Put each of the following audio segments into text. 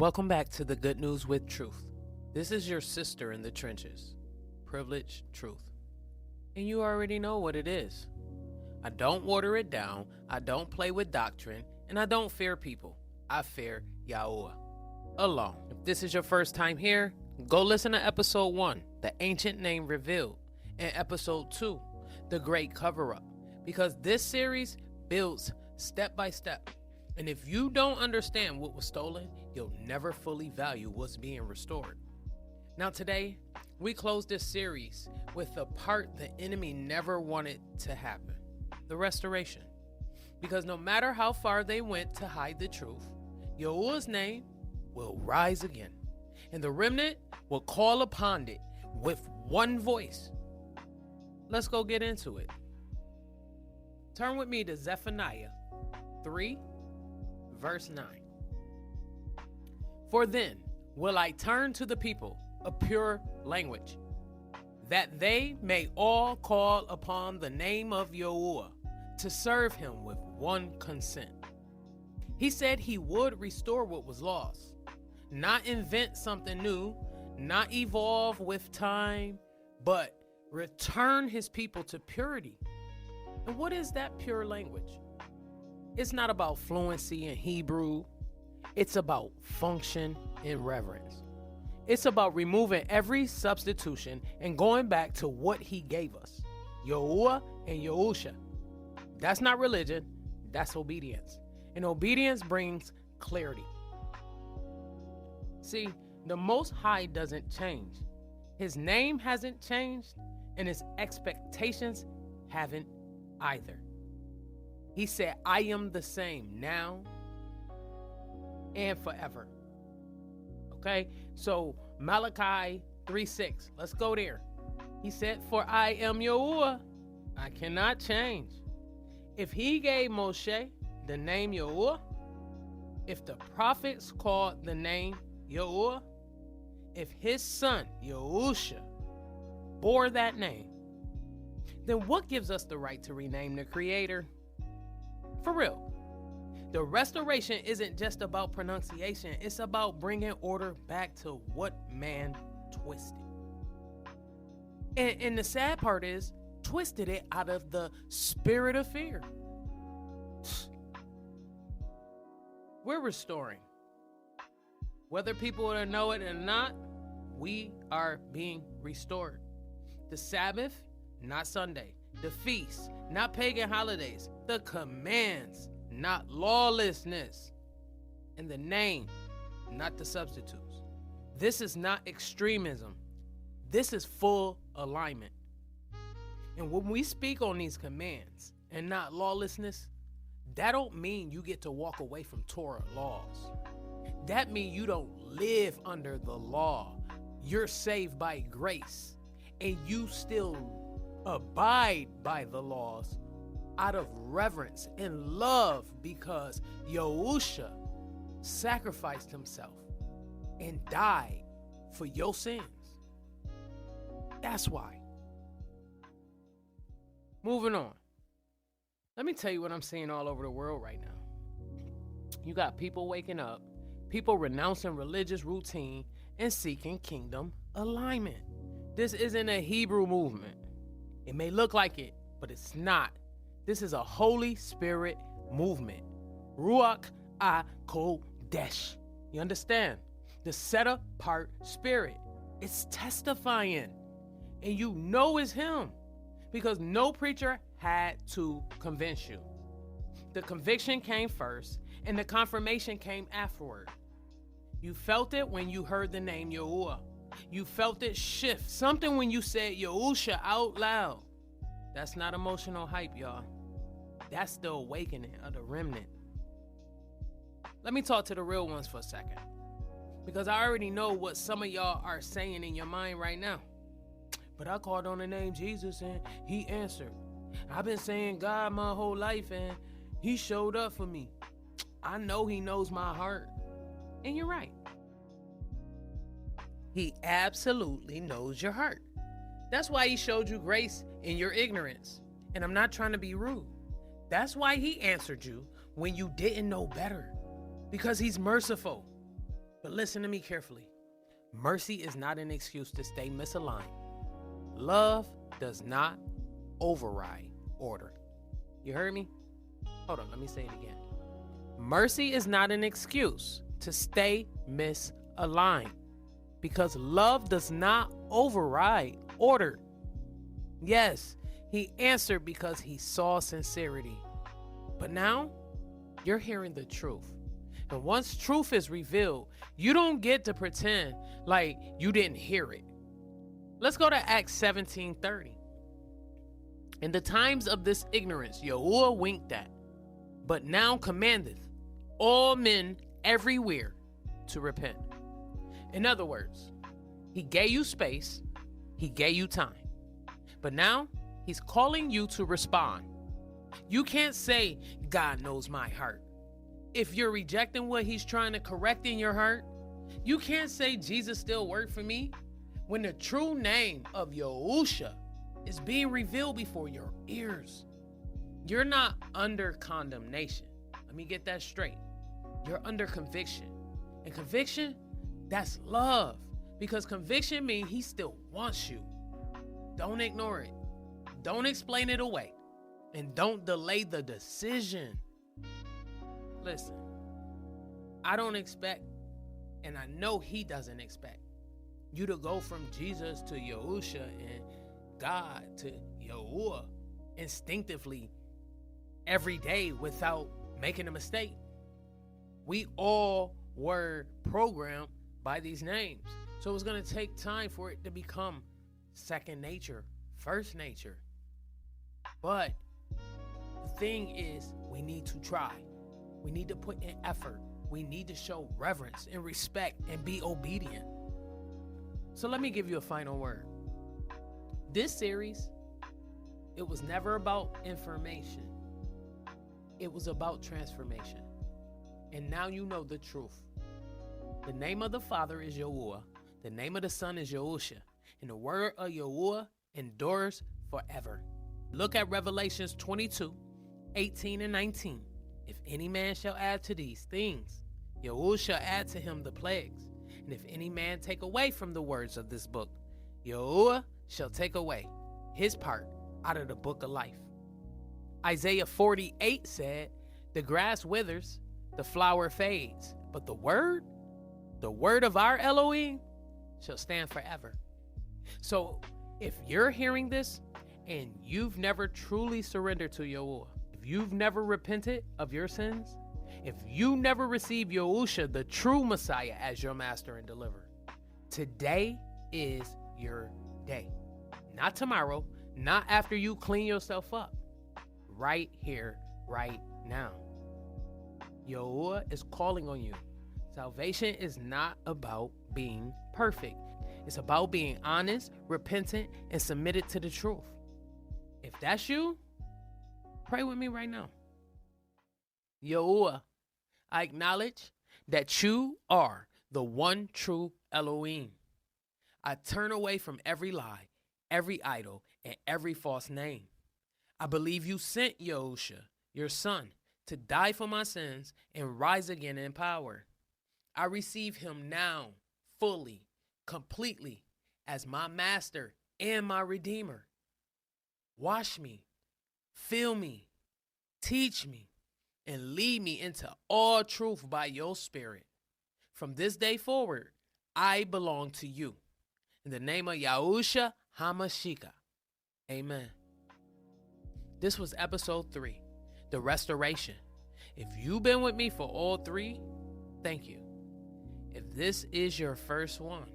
Welcome back to the Good News with Truth. This is your sister in the trenches, Privileged Truth. And you already know what it is. I don't water it down, I don't play with doctrine, and I don't fear people. I fear Yahuah alone. If this is your first time here, go listen to episode 1, The Ancient Name Revealed, and episode 2, The Great Cover-Up, because this series builds step by step. And if you don't understand what was stolen, you'll never fully value what's being restored. Now today, we close this series with the part the enemy never wanted to happen, the restoration. Because no matter how far they went to hide the truth, Yahuah's name will rise again, and the remnant will call upon it with one voice. Let's go get into it. Turn with me to Zephaniah 3, verse 9. For then will I turn to the people a pure language, that they may all call upon the name of Yahuah to serve him with one consent. He said he would restore what was lost, not invent something new, not evolve with time, but return his people to purity. And what is that pure language? It's not about fluency in Hebrew. It's about function and reverence. It's about removing every substitution and going back to what he gave us, Yahuah and Yahusha. That's not religion, that's obedience. And obedience brings clarity. See, the Most High doesn't change. His name hasn't changed, and his expectations haven't either. He said, I am the same now and forever. Okay, so Malachi 3:6, let's go there. He said, for I am Yahuah, I cannot change. If he gave Moshe the name Yahuah, if the prophets called the name Yahuah, if his son Yahusha bore that name, then what gives us the right to rename the Creator? For real. The restoration isn't just about pronunciation, it's about bringing order back to what man twisted. And the sad part is, twisted it out of the spirit of fear. We're restoring. Whether people will know it or not, we are being restored. The Sabbath, not Sunday. The feasts, not pagan holidays. The commands, not lawlessness. And the name, not the substitutes. This is not extremism. This is full alignment. And when we speak on these commands and not lawlessness, that don't mean you get to walk away from Torah laws. That means you don't live under the law. You're saved by grace, and you still abide by the laws out of reverence and love, because Yahusha sacrificed himself and died for your sins. That's why. Moving on. Let me tell you what I'm seeing all over the world right now. You got people waking up, people renouncing religious routine and seeking kingdom alignment. This isn't a Hebrew movement. It may look like it, but it's not. This is a Holy Spirit movement. Ruach HaKodesh. You understand? The set apart spirit. It's testifying. And you know it's him, because no preacher had to convince you. The conviction came first, and the confirmation came afterward. You felt it when you heard the name Yahuah. You felt it shift. Something when you said Yahusha out loud. That's not emotional hype, y'all. That's the awakening of the remnant. Let me talk to the real ones for a second, because I already know what some of y'all are saying in your mind right now. But I called on the name Jesus and he answered. I've been saying God my whole life and he showed up for me. I know he knows my heart. And you're right. He absolutely knows your heart. That's why he showed you grace in your ignorance. And I'm not trying to be rude. That's why he answered you when you didn't know better. Because he's merciful. But listen to me carefully. Mercy is not an excuse to stay misaligned. Love does not override order. You heard me? Hold on, let me say it again. Mercy is not an excuse to stay misaligned because love does not override order. Yes, he answered because he saw sincerity. But now, you're hearing the truth. And once truth is revealed, you don't get to pretend like you didn't hear it. Let's go to Acts 17:30. In the times of this ignorance, Yahuah winked at, but now commandeth all men everywhere to repent. In other words, he gave you space, he gave you time, but now he's calling you to respond. You can't say, God knows my heart. If you're rejecting what he's trying to correct in your heart, you can't say Jesus still worked for me when the true name of Yahuah is being revealed before your ears. You're not under condemnation. Let me get that straight. You're under conviction. And conviction, that's love. Because conviction means he still wants you. Don't ignore it. Don't explain it away. And don't delay the decision. Listen, I don't expect, and I know he doesn't expect, you to go from Jesus to Yahuah and God to Yahuah instinctively every day without making a mistake. We all were programmed by these names. So it's going to take time for it to become second nature, first nature. But the thing is, we need to try. We need to put in effort. We need to show reverence and respect and be obedient. So let me give you a final word. This series, it was never about information. It was about transformation. And now you know the truth. The name of the Father is Yahuah. The name of the Son is Yahushua. And the word of Yahuah endures forever. Look at Revelations 22:18-19. If any man shall add to these things, Yahuah shall add to him the plagues. And if any man take away from the words of this book, Yahuah shall take away his part out of the book of life. Isaiah 48 said, the grass withers, the flower fades, but the word of our Elohim shall stand forever. So if you're hearing this and you've never truly surrendered to Yahuah, if you've never repented of your sins, if you never received Yahushua, the true Messiah, as your master and deliverer, today is your day. Not tomorrow, not after you clean yourself up. Right here, right now. Yahuah is calling on you. Salvation is not about being perfect. It's about being honest, repentant, and submitted to the truth. If that's you, pray with me right now. Yahuah, I acknowledge that you are the one true Elohim. I turn away from every lie, every idol, and every false name. I believe you sent Yahushua, your son, to die for my sins and rise again in power. I receive him now, fully, completely, as my master and my redeemer. Wash me, fill me, teach me, and lead me into all truth by your spirit. From this day forward, I belong to you. In the name of Yahushua HaMashiach. Amen. This was episode 3, the restoration. If you've been with me for all 3, thank you. If this is your first one,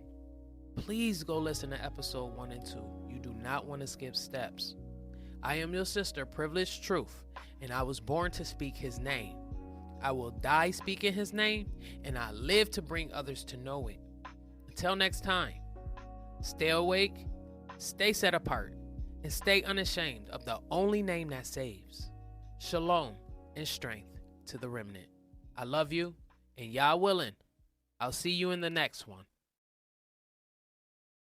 please go listen to episode 1 and 2. You do not want to skip steps. I am your sister, Privileged Truth, and I was born to speak his name. I will die speaking his name, and I live to bring others to know it. Until next time, stay awake, stay set apart, and stay unashamed of the only name that saves. Shalom and strength to the remnant. I love you, and Yah willing, I'll see you in the next one.